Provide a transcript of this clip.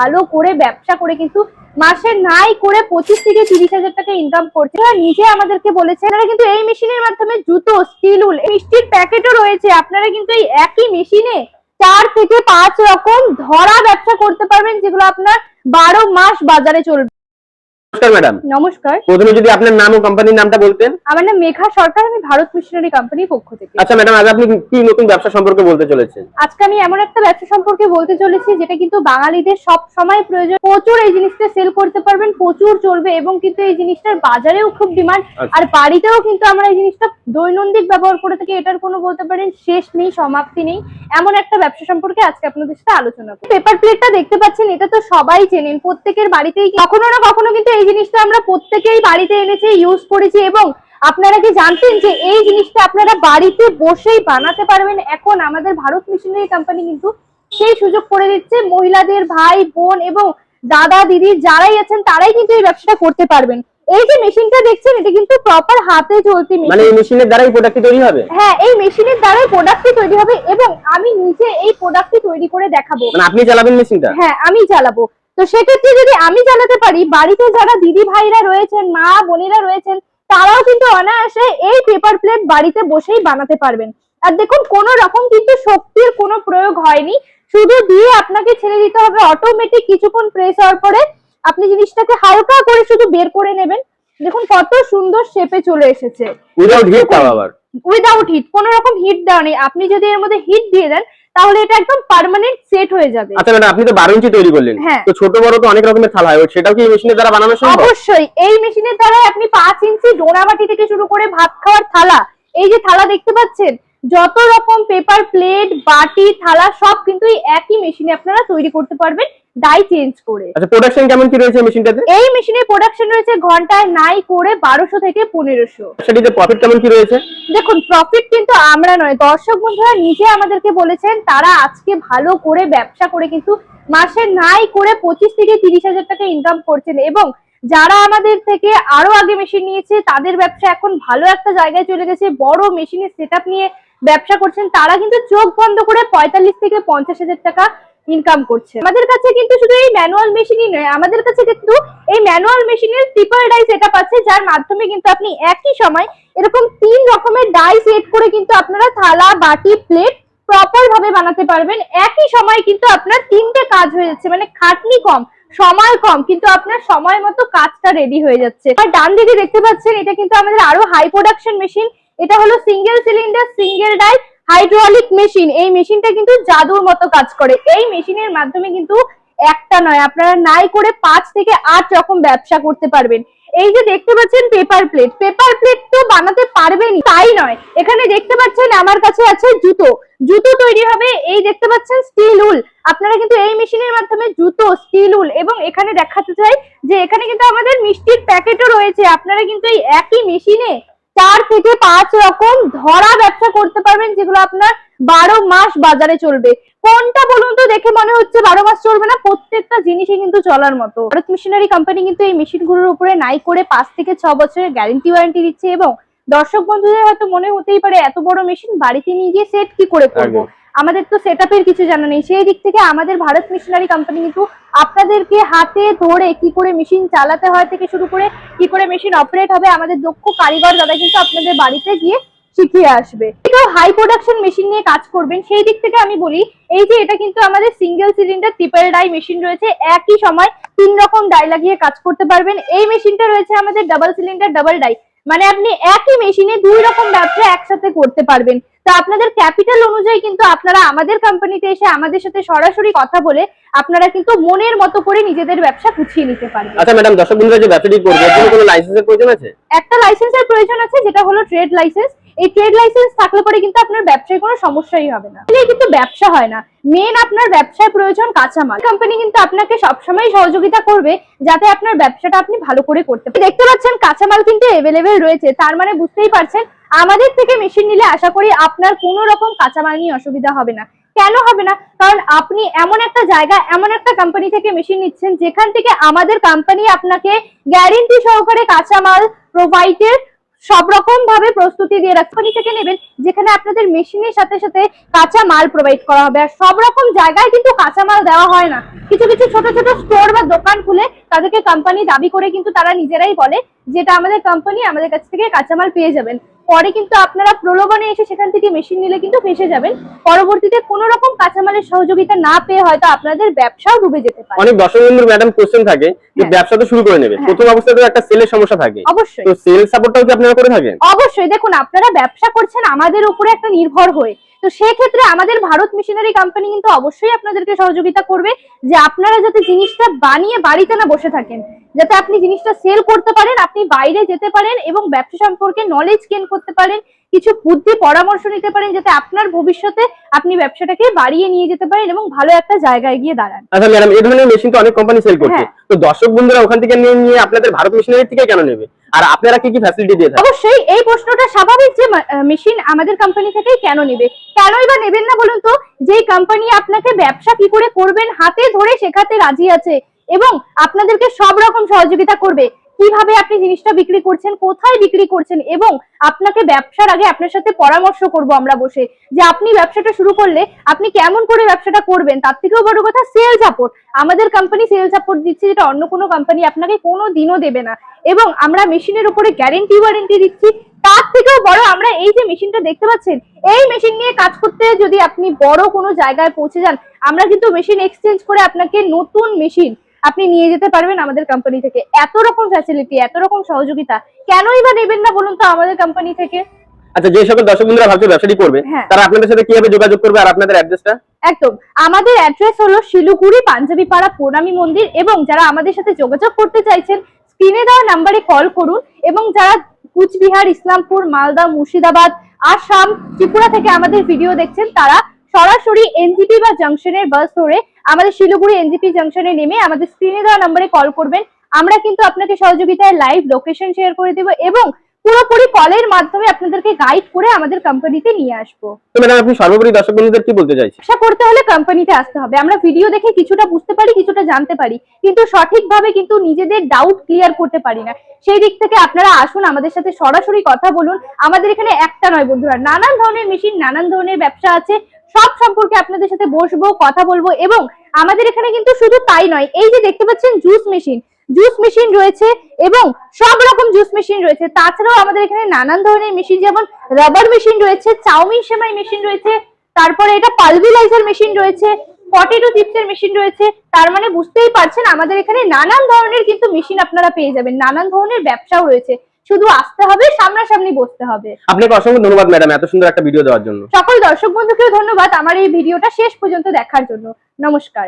ভালো করে ব্যবসা করে কিন্তু মাসে নাই করে 25 থেকে 30,000 টাকা ইনকাম করছে। নিজে আমাদেরকে বলেছে আপনারা কিন্তু এই মেশিনের মাধ্যমে জুতো, স্টিল উল, মিষ্টির প্যাকেটও রয়েছে। আপনারা কিন্তু এই একই মেশিনে 4 থেকে 5 রকম ধরা ব্যবসা করতে পারবেন, যেগুলো আপনার 12 মাস বাজারে চলবে। নমস্কার ম্যাডাম। নমস্কার। প্রথমে যদি আপনার নাম ও কোম্পানির নামটা বলতেন। আমার নাম মেঘা সরকার, আমি ভারত মিশনারি কোম্পানির পক্ষ থেকে। আচ্ছা ম্যাডাম, আজ আপনি কি নতুন ব্যবসা সম্পর্কে বলতে চলেছেন? আজকে আমি এমন একটা ব্যবসা সম্পর্কে বলতে চলেছি যেটা কিন্তু বাঙালিদের সব সময় প্রয়োজন। প্রচুর এই জিনিসটা সেল করতে পারবেন, প্রচুর চলবে এবং কিন্তু এই জিনিসটার বাজারেও খুব ডিমান্ড। আর বাড়িতেও কিন্তু আমরা এই জিনিসটা দৈনন্দিন ব্যবহার করে থাকি। এটার কোনো বলতে পারেন শেষ নেই, সমাপ্তি নেই। এমন একটা ব্যবসা সম্পর্কে আজকে আপনাদের সাথে আলোচনা করব। পেপার প্লেটটা দেখতে পাচ্ছেন, এটা তো সবাই চেনেন, প্রত্যেকের বাড়িতেই কখনো না কখনো কিন্তু এই জিনিসটা আমরা প্রত্যেকেই বাড়িতে এনেছি, ইউজ করেছি। এবং আপনারা কি জানতেন যে এই জিনিসটা আপনারা বাড়িতে বসেই বানাতে পারবেন? এখন আমাদের ভারত মিশনারি কোম্পানি কিন্তু সেই সুযোগ করে দিচ্ছে। মহিলাদের, ভাই বোন এবং দাদা দিদি যারাই আছেন তারাই কিন্তু এই ব্যবসাটা করতে পারবেন। এই যে মেশিনটা দেখছেন, এটা কিন্তু প্রপার হাতে চলতি মেশিন। মানে এই মেশিনের দ্বারাই প্রোডাক্টটি তৈরি হবে? হ্যাঁ, এই মেশিনের দ্বারাই প্রোডাক্টটি তৈরি হবে এবং আমি নিজে এই প্রোডাক্টটি তৈরি করে দেখাবো। মানে আপনি চালাবেন মেশিনটা? হ্যাঁ, আমি চালাবো। তো সেক্ষেত্রে যদি আমি চালাতে পারি, বাড়িতে যারা দিদি ভাইরা রয়েছেন, মা বোনেরা রয়েছেন, তারাও কিন্তু অনায়াসে এই পেপার প্লেট বাড়িতে বসেই বানাতে পারবেন। আর দেখুন, কোনো রকম কিন্তু শক্তির কোনো প্রয়োগ হয়নি, শুধু দিয়ে আপনাকে ছেড়ে দিতে হবে। অটোমেটিক কিছুক্ষণ প্রেস হওয়ার পরে আপনি জিনিসটাকে হালকা করে শুধু বের করে নেবেন। দেখুন কত সুন্দর শেপে চলে এসেছে। উইদাউট হিট তাও আবার? উইদাউট হিট, কোনো রকম হিট দেওয়া নেই। আপনি যদি এর মধ্যে হিট দিয়ে দেন তাহলে এটা একদম পার্মানেন্ট সেট হয়ে যাবে। আচ্ছা ম্যাডাম, আপনি তো 12 ইঞ্চি তৈরি করলেন, তো ছোট বড় তো অনেক রকমের থালা হয়, সেটাও কি এই মেশিনের দ্বারা বানানো সম্ভব? অবশ্যই, এই মেশিনের দ্বারা আপনি 5 ইঞ্চি ডোনাবাটি থেকে শুরু করে ভাত খাওয়ার থালা, এই যে থালা দেখতে পাচ্ছেন, যত রকম পেপার প্লেট, বাটি, থালা সব কিন্তু এই একই মেশিনে আপনারা তৈরি করতে পারবেন, ডাই চেঞ্জ করে। আচ্ছা, প্রোডাকশন কেমন কি রয়েছে এই মেশিনটাতে? এই মেশিনের প্রোডাকশন রয়েছে ঘন্টায় নাই করে 1200 থেকে 1500। সেটাতে প্রফিট কেমন কি রয়েছে? দেখুন, প্রফিট কিন্তু আমরা নয়, দর্শক বন্ধুরা নিজে আমাদেরকে বলেছেন তারা আজকে ভালো করে ব্যবসা করে কিন্তু মাসে নাই করে 25 থেকে 30,000 টাকা ইনকাম করছেন। এবং যারা আমাদের থেকে আরো আগে মেশিন নিয়েছে, তাদের ব্যবসা এখন ভালো একটা জায়গায় চলে গেছে, বড় মেশিনের সেটআপ নিয়ে ব্যবসা করছেন, তারা কিন্তু চোখ বন্ধ করে 45 থেকে 50,000 টাকা ইনকাম করছে। আমাদের কাছে কিন্তু শুধু এই ম্যানুয়াল মেশিনই নয়, আমাদের কাছে কিন্তু এই ম্যানুয়াল মেশিনের ট্রিপল ডাই সেটআপ আছে, যার মাধ্যমে কিন্তু আপনি একই সময় এরকম 3 রকমের ডাই সেট করে কিন্তু আপনারা থালা, বাটি, প্লেট প্রপার ভাবে বানাতে পারবেন। একই সময় কিন্তু আপনার 3টে কাজ হয়ে যাচ্ছে, মানে খাটনি কম, সময় কম, কিন্তু আপনার সময় মতো কাজটা রেডি হয়ে যাচ্ছে। আর ডান দিকে দেখতে পাচ্ছেন, এটা কিন্তু আমাদের আরো হাই প্রোডাকশন মেশিন। এটা হলো single cylinder, single die hydraulic machine. এই মেশিনটা কিন্তু জাদুর মতো কাজ করে। এই মেশিনের মাধ্যমে কিন্তু একটা নয়, আপনারা নাই করে 5 থেকে 8 রকম ব্যবসা করতে পারবেন। এই যে দেখতে পাচ্ছেন পেপার প্লেট, পেপার প্লেট তো বানাতে পারবেনই, তাই নয়, এখানে দেখতে পাচ্ছেন আমার কাছে আছে জুতো, জুতো তৈরি হবে। এই দেখতে পাচ্ছেন স্টিল উল, আপনারা কিন্তু এই মেশিনের মাধ্যমে জুতো, স্টিল উল, এবং এখানে দেখাতে চাই যে এখানে কিন্তু আমাদের মিষ্টির প্যাকেটও রয়েছে। আপনারা কিন্তু এই একই মেশিনে 4 থেকে 5 রকম ধরা ব্যবসা করতে পারবেন, যেগুলো আপনার 12 মাস বাজারে চলবে। কোনটা বলুন তো, দেখে মনে হচ্ছে 12 মাস চলবে না? প্রত্যেকটা জিনিসই কিন্তু চলার মতো। ভারত মিশনারি কোম্পানি কিন্তু এই মেশিনগুলোর উপরে নাই করে 5 থেকে 6 বছরের গ্যারান্টি ওয়ারেন্টি দিচ্ছে। এবং দর্শক বন্ধুদের হয়তো মনে হতেই পারে এত বড় মেশিন বাড়িতে নিয়ে গিয়ে সেট কি করে করবো, আমাদের তো সেটআপের কিছু জানা নেই। সেই দিক থেকে আমাদের ভারত মিশনারি কোম্পানি কিন্তু আপনাদেরকে হাতে ধরে কি করে মেশিন চালাতে হয় থেকে শুরু করে কি করে মেশিন অপারেট হবে, আমাদের দক্ষ কারিগর দাদা কিন্তু আপনাদের বাড়িতে গিয়ে শিখিয়ে আসবে। এটাও হাই প্রোডাকশন মেশিন নিয়ে কাজ করবেন। সেই দিক থেকে আমি বলি, এই যে এটা কিন্তু আমাদের single cylinder triple die machine রয়েছে, একই সময় 3 রকম ডাই লাগিয়ে কাজ করতে পারবেন। এই মেশিনটা রয়েছে আমাদের ডাবল সিলিন্ডার ডাবল ডাই, মানে আপনি একই মেশিনে 2 রকম ব্যবসা একসাথে করতে পারবেন। তো আপনাদের ক্যাপিটাল অনুযায়ী কিন্তু আপনারা আমাদের কোম্পানিতে এসে আমাদের সাথে সরাসরি কথা বলে আপনারা কিন্তু মনের মতো করে নিজেদের ব্যবসা গুছিয়ে নিতে পারবেন। আচ্ছা ম্যাডাম, দর্শক বন্ধুরা যে ব্যবসাটি করবে এর জন্য কোনো লাইসেন্সের প্রয়োজন আছে? একটা লাইসেন্সের প্রয়োজন আছে, যেটা হলো ট্রেড লাইসেন্স। এই ট্রেড লাইসেন্স থাকলে পরে কিন্তু আপনার ব্যবসায় কোনো সমস্যাই হবে না। এই কিন্তু ব্যবসা হয় না, মেন আপনার ব্যবসায় প্রয়োজন কাঁচামাল। কোম্পানি কিন্তু আপনাকে সবসময় সহযোগিতা করবে যাতে আপনার ব্যবসাটা আপনি ভালো করে করতে পারেন। দেখতে পাচ্ছেন কাঁচামাল কিন্তু অ্যাভেলেবেল রয়েছে, তার মানে বুঝতেই পারছেন আমাদের থেকে মেশিন নিলে আশা করি আপনার কোনো রকম কাঁচামাল নিয়ে অসুবিধা হবে না। কেন হবে না? কারণ আপনি এমন একটা জায়গা, এমন একটা কোম্পানি থেকে মেশিন নিচ্ছেন যেখান থেকে আমাদের কোম্পানি আপনাকে গ্যারান্টি সহকারে কাঁচামাল প্রোভাইডের সব রকম ভাবে প্রস্তুতি দিয়ে কোম্পানি থেকে নেবেন, যেখানে আপনাদের মেশিনের সাথে সাথে কাঁচা মাল প্রোভাইড করা হবে। আর সব রকম জায়গায় কিন্তু কাঁচা মাল দেওয়া হয় না, কিছু কিছু ছোট ছোট স্টোর বা দোকান খুলে তাদেরকে কোম্পানি দাবি করে কিন্তু তারা নিজেরাই বলে যেটা আমাদের কোম্পানি, আমাদের কাছ থেকে কাঁচামাল পেয়ে যাবেন। পরে কিন্তু আপনারা প্রলোভনে এসে সেখান থেকে মেশিন নিলে কিন্তু ফেসে যাবেন। পরবর্তীতে কোনো রকম কাঁচামালের সহযোগিতা না পেয়ে হয়তো আপনাদের ব্যবসাও ডুবে যেতে পারে। অনেক দর্শক বন্ধুর ম্যাডাম কোশ্চেন থাকে যে ব্যবসা তো শুরু করে নেবে, প্রথম অবস্থায় তো একটা সেলের সমস্যা থাকে, অবশ্যই তো সেল সাপোর্টটাও কি আপনারা করে থাকেন? অবশ্যই। দেখুন, আপনারা ব্যবসা করছেন আমাদের উপরে একটা নির্ভর হয়ে, তো সেক্ষেত্রে আমাদের ভারত মেশিনারি কোম্পানি কিন্তু অবশ্যই আপনাদেরকে সহযোগিতা করবে যে আপনারা যাতে জিনিসটা বানিয়ে বাড়িতে না বসে থাকেন, যাতে আপনি জিনিসটা সেল করতে পারেন, আপনি বাইরে যেতে পারেন এবং ব্যবসা সম্পর্কে নলেজ গেইন করতে পারেন, কিছু বুদ্ধি পরামর্শ নিতে পারেন, যাতে আপনার ভবিষ্যতে আপনি ব্যবসাটাকে বাড়িয়ে নিয়ে যেতে পারেন এবং ভালো একটা জায়গায় গিয়ে দাঁড়ান। আচ্ছা ম্যাডাম, এই ধরনের মেশিন তো অনেক কোম্পানি সেল করছে, তো দর্শক বন্ধুরা ওখান থেকে নিয়ে আপনাদের ভারত মেশিনারি থেকে কেন নেবে, আর আপনারা কি কি ফ্যাসিলিটি দিয়ে থাকেন? অবশ্যই এই প্রশ্নটা স্বাভাবিক যে মেশিন আমাদের কোম্পানি থেকেই কেন নেবে, কেনই বা নেবেন না বলুন তো? যেই কোম্পানি আপনাকে ব্যবসা কি করে করবেন হাতে ধরে শেখাতে রাজি আছে এবং আপনাদেরকে সব রকম সহযোগিতা করবে, কিভাবে আপনি জিনিসটা বিক্রি করছেন, কোথায় বিক্রি করছেন, এবং আপনাকে ব্যবসার আগে আপনার সাথে পরামর্শ করব আমরা বসে যে আপনি ব্যবসাটা শুরু করলে আপনি কেমন করে ব্যবসাটা করবেন। তার থেকেও বড় কথা সেল সাপোর্ট, আমাদের কোম্পানি সেল সাপোর্ট দিচ্ছে যেটা অন্য কোনো কোম্পানি আপনাকে কোনো দিনও দেবে না, এবং আমরা মেশিনের উপরে গ্যারেন্টি ওয়ারেন্টি দিচ্ছি। তার থেকেও বড়, আমরা এই যে মেশিনটা দেখতে পাচ্ছেন, এই মেশিন নিয়ে কাজ করতে যদি আপনি বড় কোনো জায়গায় পৌঁছে যান, আমরা কিন্তু মেশিন এক্সচেঞ্জ করে আপনাকে নতুন মেশিন আপনি নিয়ে যেতে পারবেন আমাদের কোম্পানি থেকে। এত রকম ফ্যাসিলিটি, এত রকম সহযোগিতা, কেনই বা নেবেন না বলুন তো আমাদের কোম্পানি থেকে? আচ্ছা, যে সকল দর্শক বন্ধুরা ভাবছে ব্যবসাটি করবে, তারা আপনাদের সাথে কিভাবে যোগাযোগ করবে আর আপনাদের অ্যাড্রেসটা? একদম, আমাদের অ্যাড্রেস হলো শিলিগুড়ি পাঞ্জাবি পাড়া প্রণামী মন্দির, এবং যারা আমাদের সাথে যোগাযোগ করতে চাইছেন স্ক্রিনে দেওয়া নাম্বারে কল করুন, এবং যারা কুচবিহার, ইসলামপুর, মালদা, মুর্শিদাবাদ, আসাম, ত্রিপুরা থেকে আমাদের ভিডিও দেখছেন, তারা সরাসরি এনজিপি বা জাংশনের বাস ধরে আমাদের শিলিগুড়ি এনজিপি জাংশনে নেমে আমাদের স্ক্রিনে দেওয়া নাম্বারে কল করবেন। আমরা কিন্তু আপনাকে সহযোগিতায় লাইভ লোকেশন শেয়ার করে দেব এবং পুরোপুরি কলের মাধ্যমে আপনাদেরকে গাইড করে আমাদের কোম্পানিতে নিয়ে আসবো। তো ম্যাডাম, আপনি সর্বোপরি দর্শক বন্ধুদের কি বলতে চাইছেন? ব্যবসা করতে হলে কোম্পানিতে আসতে হবে। আমরা ভিডিও দেখে কিছুটা বুঝতে পারি, কিছুটা জানতে পারি, কিন্তু সঠিকভাবে কিন্তু নিজেদের ডাউট ক্লিয়ার করতে পারি না। সেই দিক থেকে আপনারা আসুন, আমাদের সাথে সরাসরি কথা বলুন। আমাদের এখানে একটা নয় বন্ধুরা, নানান ধরনের মেশিন, নানান ধরনের ব্যবসা আছে, সব সম্পর্কে আপনাদের সাথে বসবো, কথা বলবো। এবং আমাদের এখানে কিন্তু শুধু তাই নয়, এই যে দেখতে পাচ্ছেন জুস মেশিন রয়েছে এবং সব রকম জুস মেশিন রয়েছে। তাছাড়াও আমাদের এখানে নানান ধরনের মেশিন, যেমন রাবার মেশিন রয়েছে, চাউমিন সেমাই মেশিন রয়েছে, তারপরে এটা পালভিলাইজার মেশিন রয়েছে, পটেটো চিপসের মেশিন রয়েছে। তার মানে বুঝতেই পারছেন আমাদের এখানে নানান ধরনের কিন্তু মেশিন আপনারা পেয়ে যাবেন, নানান ধরনের ব্যবসাও রয়েছে। শুধু আসতে হবে, সামনাসামনি বসতে হবে। আপনাকে অসংখ্য ধন্যবাদ ম্যাডাম এত সুন্দর একটা ভিডিও দেওয়ার জন্য। সকল দর্শক বন্ধুকেও ধন্যবাদ আমার এই ভিডিওটা শেষ পর্যন্ত দেখার জন্য। নমস্কার।